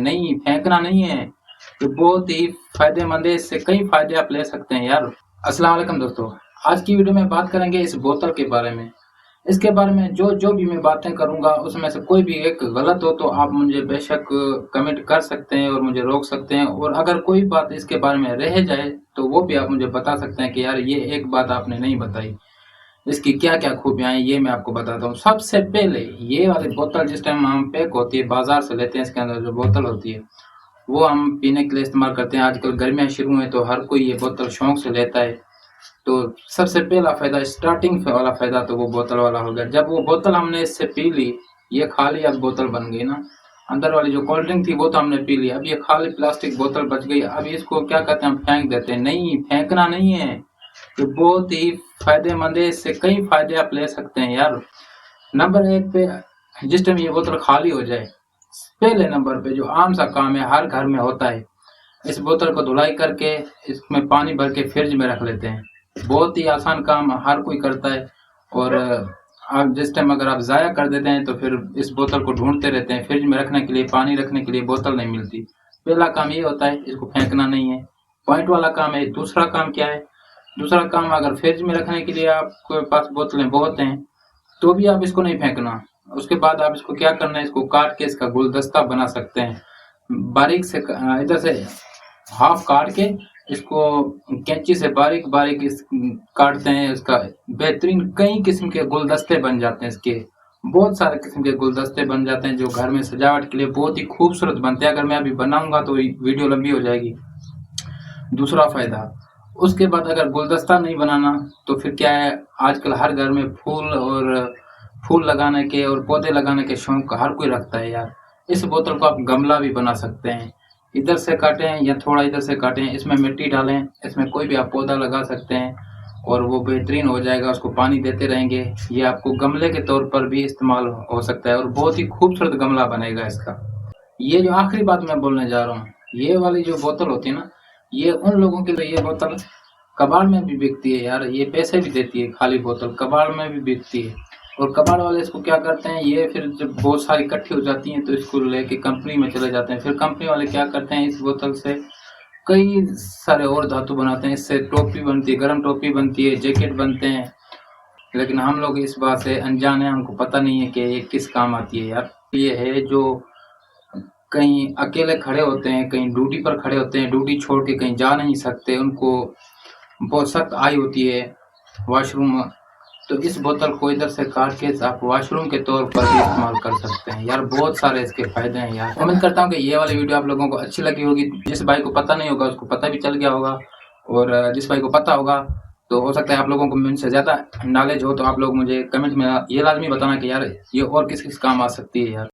नहीं फेंकना नहीं है। तो बहुत ही फायदेमंद है, इससे कई फायदे आप ले सकते हैं यार। अस्सलाम वालेकुम दोस्तों, आज की वीडियो में बात करेंगे इस बोतल के बारे में। इसके बारे में जो जो भी मैं बातें करूंगा उसमें से कोई भी एक गलत हो तो आप मुझे बेशक कमेंट कर सकते हैं और मुझे रोक सकते हैं, और अगर कोई बात इसके बारे में रह जाए तो वो भी आप मुझे बता सकते हैं कि यार ये एक बात आपने नहीं बताई, इसकी क्या क्या खूबियां हैं, ये मैं आपको बताता हूँ। सबसे पहले ये वाली बोतल जिस टाइम हम पैक होती है बाजार से लेते हैं, इसके अंदर जो बोतल होती है वो हम पीने के लिए इस्तेमाल करते हैं। आजकल गर्मियाँ शुरू हैं तो हर कोई ये बोतल शौक से लेता है। तो सबसे पहला फायदा, स्टार्टिंग वाला फायदा तो वो बोतल वाला हो गया। जब वो बोतल हमने इससे पी ली, ये खाली अब बोतल बन गई ना, अंदर वाली जो कोल्ड ड्रिंक थी वो तो हमने पी ली, अब ये खाली प्लास्टिक बोतल बच गई। अब इसको क्या करते हैं, हम फेंक देते हैं। नहीं, फेंकना नहीं है, ये बहुत ही फायदेमंद है, इससे कई फायदे आप ले सकते हैं यार। नंबर एक पे, जिस टाइम ये बोतल खाली हो जाए, पहले नंबर पे जो आम सा काम है हर घर में होता है, इस बोतल को धुलाई करके इसमें पानी भर के फ्रिज में रख लेते हैं। बहुत ही आसान काम हर कोई करता है। और आप जिस टाइम अगर आप ज़ाया कर देते हैं तो फिर इस बोतल को ढूंढते रहते हैं, फ्रिज में रखने के लिए, पानी रखने के लिए बोतल नहीं मिलती। पहला काम ये होता है, इसको फेंकना नहीं है, पॉइंट वाला काम है। दूसरा काम क्या है, दूसरा काम, अगर फ्रिज में रखने के लिए आपके पास बोतलें बहुत हैं तो भी आप इसको नहीं फेंकना। उसके बाद आप इसको क्या करना है, इसको काट के इसका गुलदस्ता बना सकते हैं। बारीक से इधर से हाफ काट के इसको कैंची से बारीक बारीक इस काटते हैं, इसका बेहतरीन कई किस्म के गुलदस्ते बन जाते हैं। इसके बहुत सारे किस्म के गुलदस्ते बन जाते हैं जो घर में सजावट के लिए बहुत ही खूबसूरत बनते हैं। अगर मैं अभी बनाऊंगा तो वीडियो लंबी हो जाएगी। दूसरा फायदा, उसके बाद अगर गुलदस्ता नहीं बनाना तो फिर क्या है, आजकल हर घर में फूल लगाने के और पौधे लगाने के शौक हर कोई रखता है यार। इस बोतल को आप गमला भी बना सकते हैं। इधर से काटें या थोड़ा इधर से काटें, इसमें मिट्टी डालें, इसमें कोई भी आप पौधा लगा सकते हैं और वो बेहतरीन हो जाएगा। उसको पानी देते रहेंगे, ये आपको गमले के तौर पर भी इस्तेमाल हो सकता है और बहुत ही खूबसूरत गमला बनेगा इसका। ये जो आखिरी बात मैं बोलने जा रहा हूँ, ये वाली जो बोतल होती है ना, ये उन लोगों के लिए, ये बोतल कबाड़ में भी बिकती है यार, ये पैसे भी देती है। खाली बोतल कबाड़ में भी बिकती है, और कबाड़ वाले इसको क्या करते हैं, ये फिर जब बहुत सारी इकट्ठी हो जाती हैं तो इसको लेके कंपनी में चले जाते हैं। फिर कंपनी वाले क्या करते हैं, इस बोतल से कई सारे और धातु बनाते हैं, इससे टोपी बनती है, गर्म टोपी बनती है, जैकेट बनते हैं। लेकिन हम लोग इस बात से अनजान है, हमको पता नहीं है कि ये किस काम आती है यार। ये है जो कहीं अकेले खड़े होते हैं, कहीं ड्यूटी पर खड़े होते हैं, ड्यूटी छोड़ के कहीं जा नहीं सकते, उनको बहुत सख्त आई होती है वॉशरूम, तो इस बोतल को इधर से काट के आप वॉशरूम के तौर पर भी इस्तेमाल कर सकते हैं यार। बहुत सारे इसके फायदे हैं यार। उम्मीद करता हूँ कि ये वाली वीडियो आप लोगों को अच्छी लगी होगी। जिस भाई को पता नहीं होगा उसको पता भी चल गया होगा, और जिस भाई को पता होगा तो हो सकता है आप लोगों को मुझसे ज़्यादा नॉलेज हो, तो आप लोग मुझे कमेंट में ये लाजमी बताना कि यार ये और किस किस काम आ सकती है यार।